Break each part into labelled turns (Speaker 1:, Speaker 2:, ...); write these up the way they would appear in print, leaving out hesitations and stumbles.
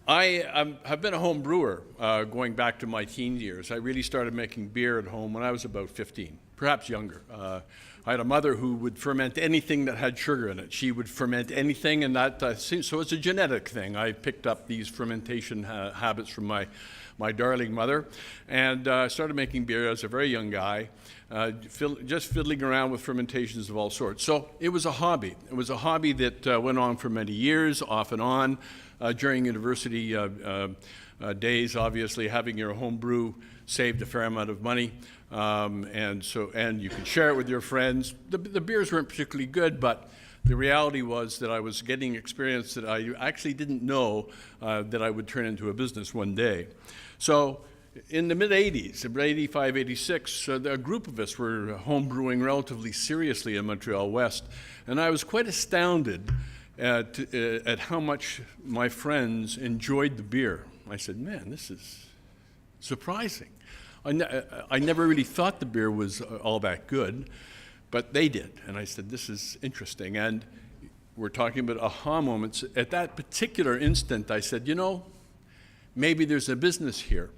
Speaker 1: have been a home brewer going back to my teen years. I really started making beer at home when I was about 15, perhaps younger. I had a mother who would ferment anything that had sugar in it. She would ferment anything, and so it's a genetic thing. I picked up these fermentation habits from my darling mother, and started making beer as a very young guy, just fiddling around with fermentations of all sorts. So it was a hobby. It was a hobby that went on for many years, off and on. During university days, obviously, having your home brew saved a fair amount of money, and you could share it with your friends. The beers weren't particularly good, but the reality was that I was getting experience that I actually didn't know that I would turn into a business one day. So in the mid-'80s, 85, 86, a group of us were home brewing relatively seriously in Montreal West, and I was quite astounded at how much my friends enjoyed the beer. I said, man, this is surprising. I never really thought the beer was all that good, but they did. And I said, this is interesting. And we're talking about aha moments. At that particular instant, I said, maybe there's a business here.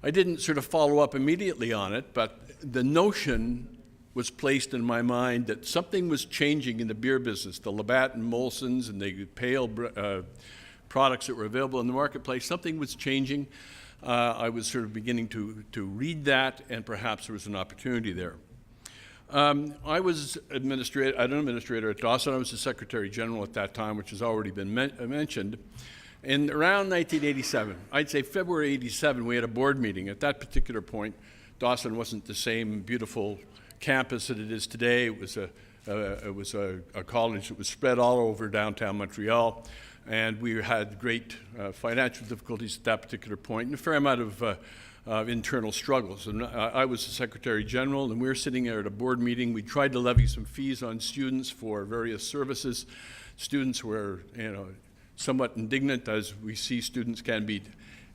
Speaker 1: I didn't sort of follow up immediately on it, but the notion was placed in my mind that something was changing in the beer business. The Labatt and Molson's and the pale products that were available in the marketplace, something was changing. I was sort of beginning to read that, and perhaps there was an opportunity there. I was an administrator at Dawson. I was the Secretary General at that time, which has already been mentioned. In around 1987, I'd say February 87, we had a board meeting. At that particular point, Dawson wasn't the same beautiful campus that it is today. It was a college that was spread all over downtown Montreal, and we had great financial difficulties at that particular point, and a fair amount of internal struggles. And I was the Secretary General, and we were sitting there at a board meeting. We tried to levy some fees on students for various services. Students were, somewhat indignant, as we see students can be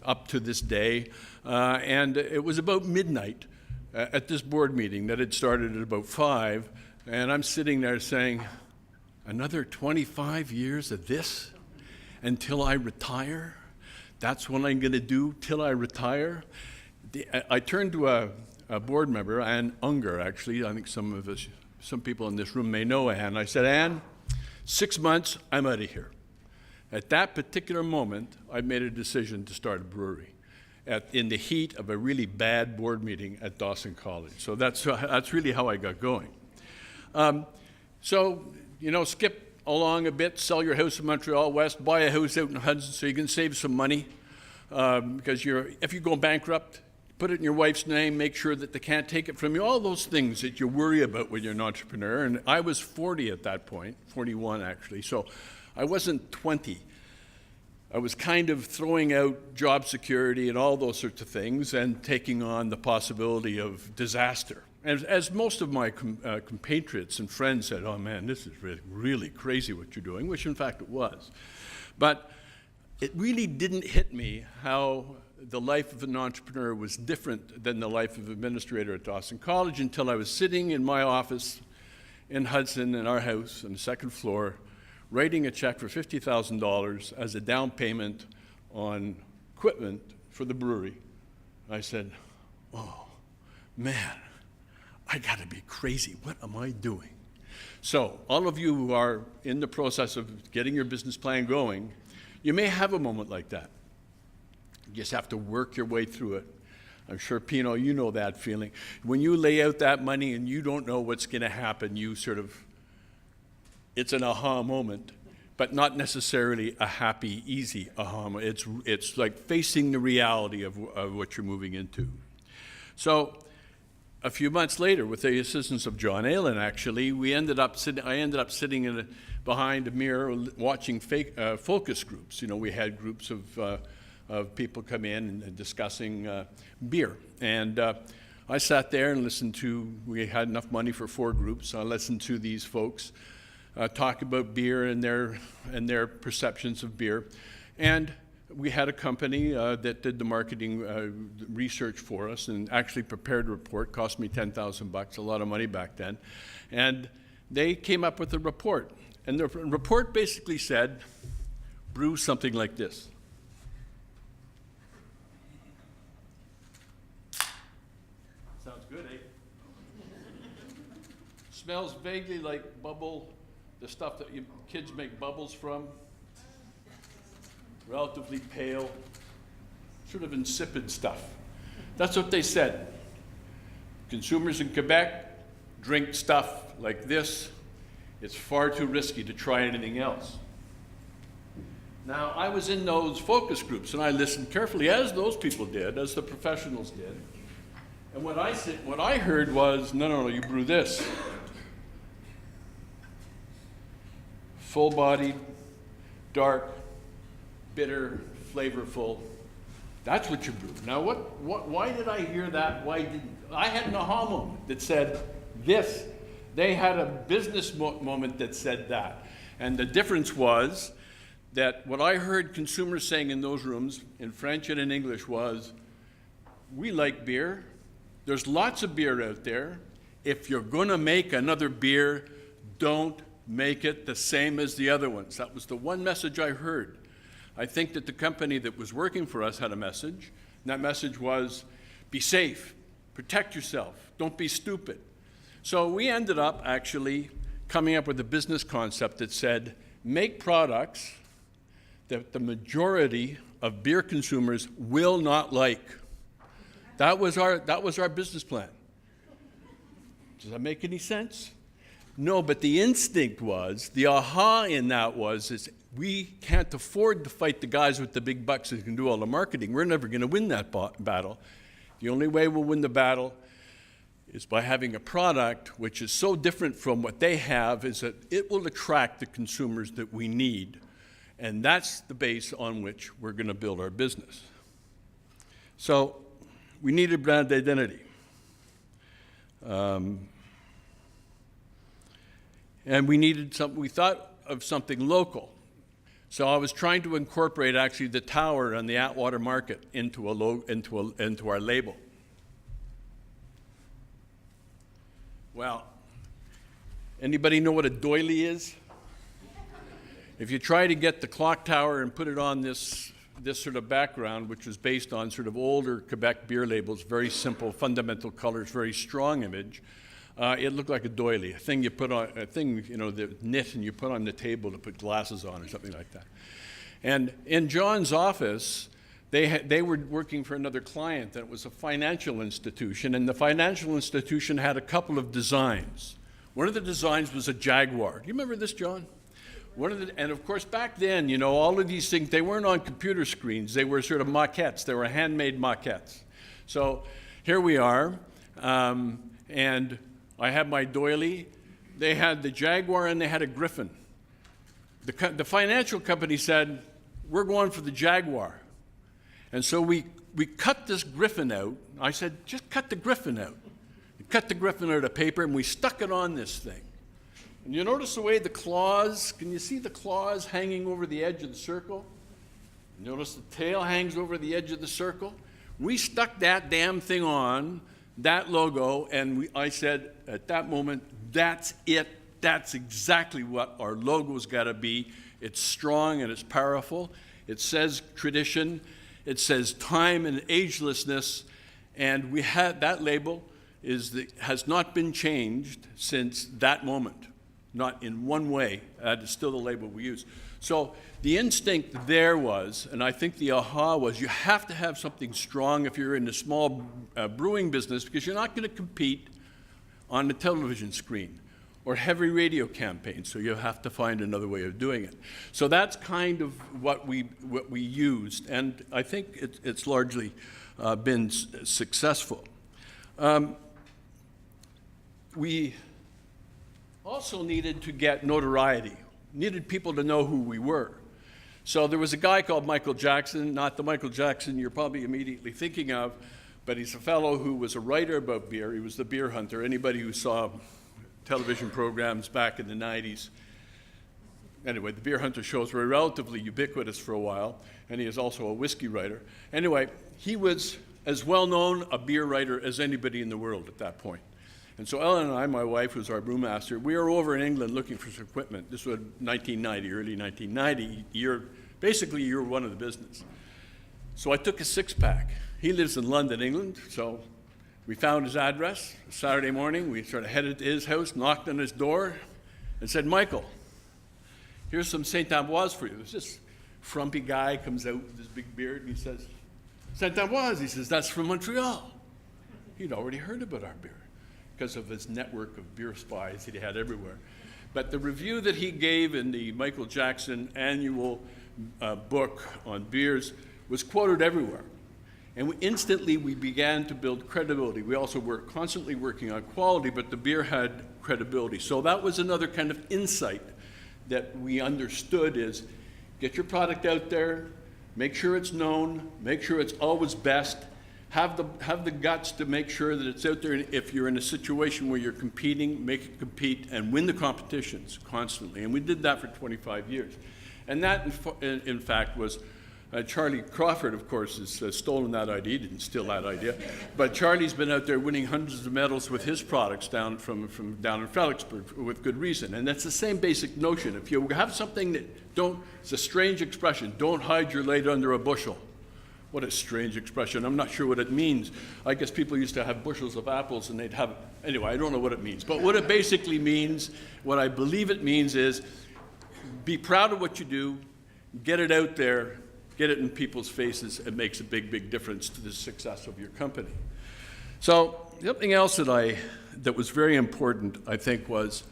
Speaker 1: up to this day. And it was about midnight at this board meeting that had started at about 5, and I'm sitting there saying, another 25 years of this until I retire? That's what I'm going to do till I retire? I turned to a board member, Ann Unger, actually. I think some people in this room may know Ann. I said, Ann, 6 months, I'm out of here. At that particular moment, I made a decision to start a brewery in the heat of a really bad board meeting at Dawson College. So that's really how I got going. Skip along a bit, sell your house in Montreal West, buy a house out in Hudson so you can save some money. Because if you go bankrupt, put it in your wife's name, make sure that they can't take it from you, all those things that you worry about when you're an entrepreneur. And I was 40 at that point, 41 actually, so I wasn't 20. I was kind of throwing out job security and all those sorts of things and taking on the possibility of disaster. And as most of my compatriots and friends said, oh man, this is really crazy what you're doing, which in fact it was. But it really didn't hit me how the life of an entrepreneur was different than the life of an administrator at Dawson College until I was sitting in my office in Hudson in our house on the second floor, writing a check for $50,000 as a down payment on equipment for the brewery. I said, oh, man, I gotta be crazy. What am I doing? So all of you who are in the process of getting your business plan going, you may have a moment like that. You just have to work your way through it. I'm sure, Pino, you know that feeling. When you lay out that money and you don't know what's gonna happen, it's an aha moment, but not necessarily a happy, easy aha moment. It's like facing the reality of what you're moving into. So a few months later, with the assistance of John Aylen, actually, I ended up sitting behind a mirror watching focus groups. We had groups of people come in and discussing beer. And I sat there and we had enough money for 4 groups, so I listened to these folks talk about beer and their perceptions of beer. And we had a company that did the marketing research for us and actually prepared a report. Cost me $10,000, a lot of money back then. And they came up with a report. And the report basically said, brew something like this. smells vaguely like bubble, the stuff that kids make bubbles from. Relatively pale, sort of insipid stuff. That's what they said. Consumers in Quebec drink stuff like this. It's far too risky to try anything else. Now, I was in those focus groups, and I listened carefully, as those people did, as the professionals did. And what I heard was, no, you brew this. Full-bodied, dark, bitter, flavorful. That's what you brew. Now, why did I hear that? Why didn't I had an aha moment that said this. They had a business moment that said that. And the difference was that what I heard consumers saying in those rooms, in French and in English, was, we like beer. There's lots of beer out there. If you're going to make another beer, don't make it the same as the other ones. That was the one message I heard. I think that the company that was working for us had a message, and that message was, be safe, protect yourself, don't be stupid. So we ended up actually coming up with a business concept that said, make products that the majority of beer consumers will not like. That was our business plan. Does that make any sense? No, but the instinct was, the aha in that was, we can't afford to fight the guys with the big bucks who can do all the marketing. We're never going to win that battle. The only way we'll win the battle is by having a product which is so different from what they have, is that it will attract the consumers that we need. And that's the base on which we're going to build our business. So we needed brand identity. And we needed something, we thought of something local. So I was trying to incorporate actually the tower and the Atwater Market into our label. Well, anybody know what a doily is? If you try to get the clock tower and put it on this sort of background, which was based on sort of older Quebec beer labels, very simple, fundamental colors, very strong image, it looked like a doily, a thing, the knit and you put on the table to put glasses on or something like that. And in John's office, they were working for another client that was a financial institution, and the financial institution had a couple of designs. One of the designs was a Jaguar. Do you remember this, John? And of course, back then, all of these things, they weren't on computer screens. They were sort of maquettes. They were handmade maquettes. So here we are, and I have my doily. They had the Jaguar and they had a Griffin. The financial company said, we're going for the Jaguar. And so we cut this Griffin out. I said, just cut the Griffin out. We cut the Griffin out of paper and we stuck it on this thing. And you notice the way the claws, can you see the claws hanging over the edge of the circle? Notice the tail hangs over the edge of the circle? We stuck that damn thing on, that logo, and I said at that moment, that's it. That's exactly what our logo's got to be. It's strong and it's powerful. It says tradition. It says time and agelessness. And we had that label has not been changed since that moment. Not in one way. That is still the label we use. So the instinct there was, and I think the aha was, you have to have something strong if you're in the small brewing business, because you're not going to compete on the television screen or heavy radio campaigns, so you have to find another way of doing it. So that's kind of what we used, and I think it's largely been successful. We also needed to get notoriety, needed people to know who we were. So there was a guy called Michael Jackson, not the Michael Jackson you're probably immediately thinking of, but he's a fellow who was a writer about beer. He was the beer hunter. Anybody who saw television programs back in the 90s. Anyway, the beer hunter shows were relatively ubiquitous for a while, and he is also a whiskey writer. Anyway, he was as well known a beer writer as anybody in the world at that point. And so Ellen and I, my wife, who's our brewmaster, we were over in England looking for some equipment. This was 1990, early 1990, basically year one of the business. So I took a six-pack. He lives in London, England, so We found his address. Saturday morning, we sort of headed to his house, knocked on his door, and said, Michael, here's some St. Ambroise for you. There's this frumpy guy comes out with his big beard, and he says, St. Ambroise. He says, that's from Montreal. He'd already heard about our beer because of his network of beer spies that he had everywhere. But the review that he gave in the Michael Jackson annual book on beers was quoted everywhere. And instantly we began to build credibility. We also were constantly working on quality, but the beer had credibility. So that was another kind of insight that we understood is get your product out there, make sure it's known, make sure it's always best, have the guts to make sure that it's out there. And if you're in a situation where you're competing, make it compete and win the competitions constantly. And we did that for 25 years. And that, in fact, was Charlie Crawford, of course, has stolen that idea. He didn't steal that idea. But Charlie's been out there winning hundreds of medals with his products down from down in Fredericksburg with good reason. And that's the same basic notion. If you have something that it's a strange expression, don't hide your light under a bushel. What a strange expression. I'm not sure what it means. I guess people used to have bushels of apples and they'd have, anyway, I don't know what it means. But what it basically means, what I believe it means is be proud of what you do, get it out there, get it in people's faces. It makes a big, big difference to the success of your company. So something else that was very important, I think, was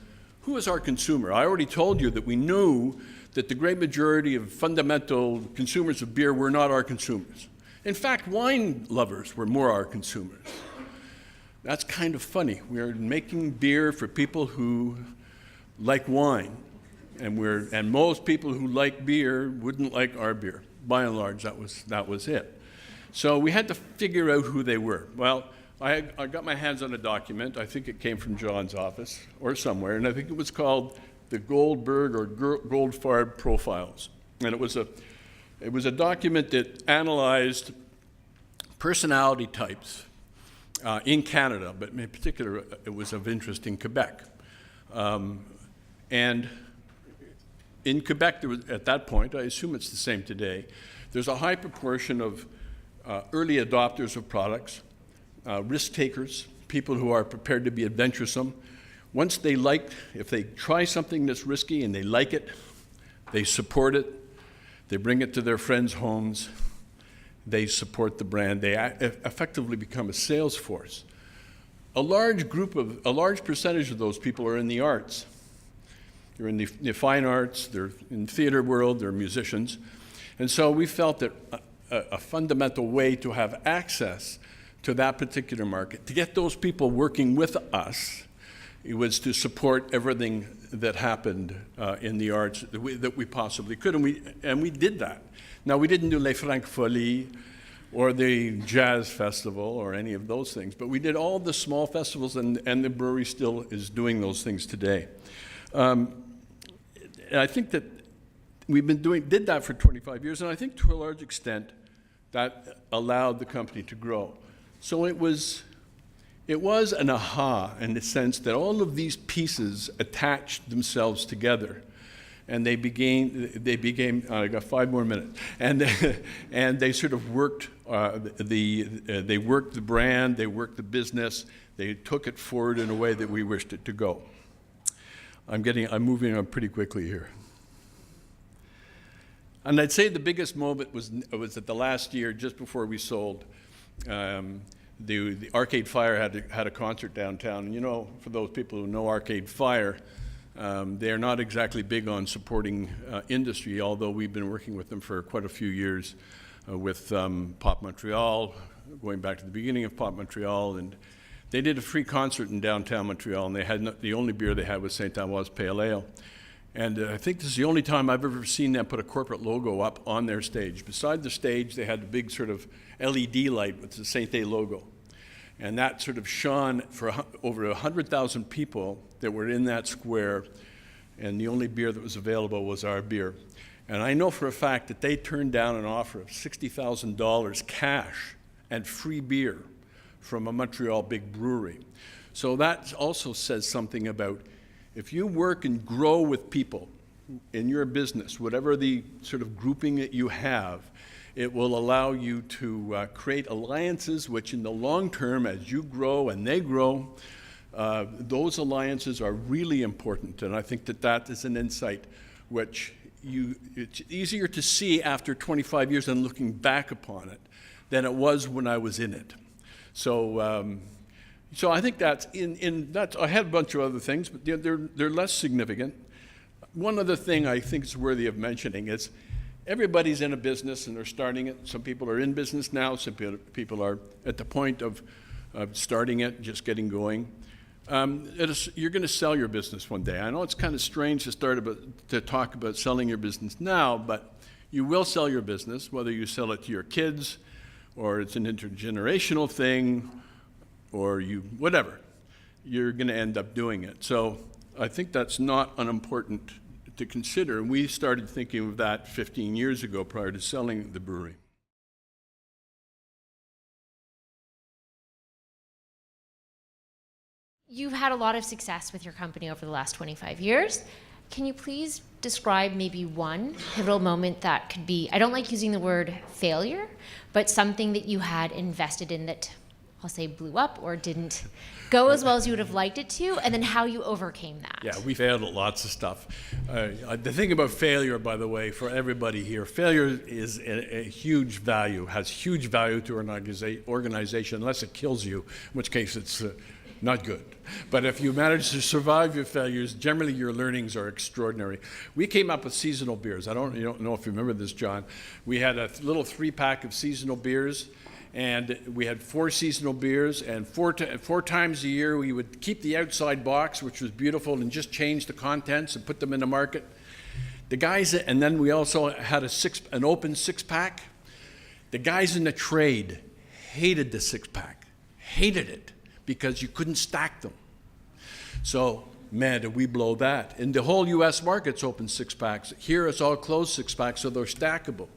Speaker 1: who is our consumer? I already told you that we knew that the great majority of fundamental consumers of beer were not our consumers. In fact, wine lovers were more our consumers. That's kind of funny. We are making beer for people who like wine, and most people who like beer wouldn't like our beer. By and large, that was it. So we had to figure out who they were. Well, I got my hands on a document. I think it came from John's office or somewhere, and I think it was called the Goldberg or Goldfarb Profiles. And it was a document that analyzed personality types in Canada, but in particular, it was of interest in Quebec. And in Quebec, there was, at that point, I assume it's the same today, there's a high proportion of early adopters of products, risk takers, people who are prepared to be adventuresome. Once if they try something that's risky and they like it, they support it, they bring it to their friends' homes, they support the brand, they effectively become a sales force. A large percentage of those people are in the arts. They're in the fine arts, they're in the theater world, they're musicians. And so we felt that a fundamental way to have access to that particular market, to get those people working with us, it was to support everything that happened in the arts that we possibly could, and we did that. Now, we didn't do Les Francfolies or the Jazz Festival or any of those things, but we did all the small festivals, and the brewery still is doing those things today. And I think that did that for 25 years, and I think to a large extent that allowed the company to grow. So it was an aha in the sense that all of these pieces attached themselves together, and they became. I got 5 more minutes, and they sort of worked. They worked the brand, they worked the business, they took it forward in a way that we wished it to go. I'm moving on pretty quickly here. And I'd say the biggest moment was at the last year, just before we sold. The Arcade Fire had a concert downtown. And you know, for those people who know Arcade Fire, they're not exactly big on supporting industry, although we've been working with them for quite a few years with Pop Montreal, going back to the beginning of Pop Montreal. And they did a free concert in downtown Montreal, and they had the only beer they had was St. Ambroise Pale Ale. And I think this is the only time I've ever seen them put a corporate logo up on their stage. Beside the stage, they had a big sort of LED light with the Saint A logo. And that sort of shone for over 100,000 people that were in that square, and the only beer that was available was our beer. And I know for a fact that they turned down an offer of $60,000 cash and free beer from a Montreal big brewery. So that also says something about if you work and grow with people in your business, whatever the sort of grouping that you have, It will allow you to create alliances which in the long term, as you grow and they grow, those alliances are really important. And I think that that is an insight which it's easier to see after 25 years and looking back upon it than it was when I was in it. So, so I think that's I had a bunch of other things, but they're less significant. One other thing I think is worthy of mentioning is everybody's in a business and they're starting it. Some people are in business now. Some people are at the point of starting it, just getting going. You're going to sell your business one day. I know it's kind of strange to talk about selling your business now, but you will sell your business, whether you sell it to your kids or it's an intergenerational thing or whatever. You're going to end up doing it. So I think that's not unimportant to consider. We started thinking of that 15 years ago prior to selling the brewery.
Speaker 2: You've had a lot of success with your company over the last 25 years. Can you please describe maybe one pivotal moment that could be, I don't like using the word failure, but something that you had invested in that, I'll say, blew up or didn't go as well as you would have liked it to, and then how you overcame that?
Speaker 1: Yeah, we failed at lots of stuff. The thing about failure, by the way, for everybody here, failure is a huge value, has huge value to an organization, unless it kills you, in which case it's not good. But if you manage to survive your failures, generally your learnings are extraordinary. We came up with seasonal beers. You don't know if you remember this, John. We had a little 3-pack of seasonal beers, and we had 4 seasonal beers, and four times a year we would keep the outside box, which was beautiful, and just change the contents and put them in the market. The guys, and then we also had an open 6-pack. The guys in the trade hated the 6-pack, hated it, because you couldn't stack them. So, man, did we blow that. And the whole U.S. market's open 6-packs. Here it's all closed 6-packs, so they're stackable.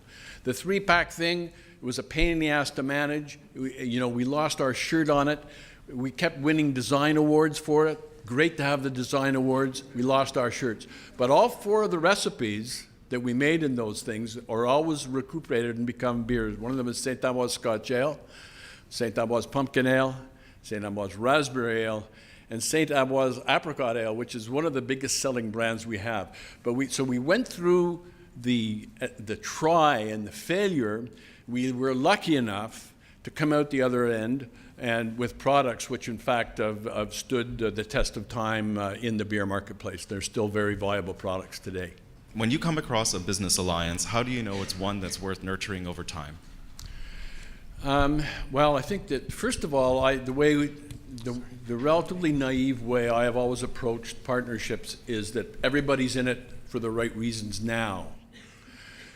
Speaker 1: The 3-pack thing was a pain in the ass to manage. We lost our shirt on it. We kept winning design awards for it. Great to have the design awards. We lost our shirts. But all 4 of the recipes that we made in those things are always recuperated and become beers. One of them is St. Ambroise Scotch Ale, St. Ambroise Pumpkin Ale, St. Ambroise Raspberry Ale, and St. Ambroise Apricot Ale, which is one of the biggest selling brands we have. So we went through the try and the failure. We were lucky enough to come out the other end and with products which in fact have stood the test of time in the beer marketplace. They're still very viable products today.
Speaker 3: When you come across a business alliance, how do you know it's one that's worth nurturing over time?
Speaker 1: Well, I think that first of all, the relatively naive way I have always approached partnerships is that everybody's in it for the right reasons now.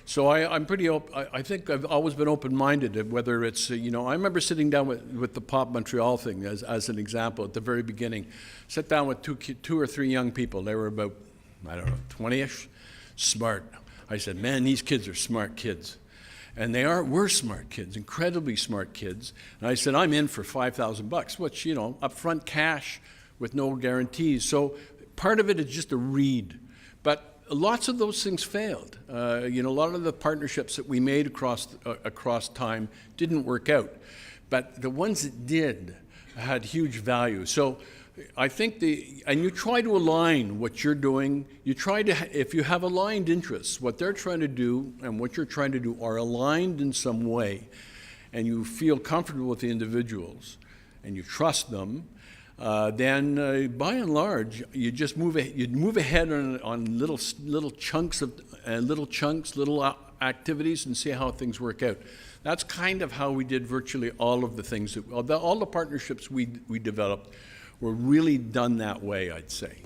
Speaker 1: So I'm pretty open. I think I've always been open-minded, whether it's, I remember sitting down with the Pop Montreal thing as an example at the very beginning. Sat down with two or three young people. They were about, 20-ish, smart. I said, man, these kids are smart kids. And we're smart kids, incredibly smart kids. And I said, I'm in for $5,000, which, upfront cash with no guarantees. So part of it is just a read. But lots of those things failed. A lot of the partnerships that we made across time didn't work out. But the ones that did had huge value. So I think and you try to align what you're doing. You try to, if you have aligned interests, what they're trying to do and what you're trying to do are aligned in some way, and you feel comfortable with the individuals and you trust them, then by and large, you just move ahead on little chunks, little activities, and see how things work out. That's kind of how we did virtually all of the things all the partnerships we developed were really done that way, I'd say.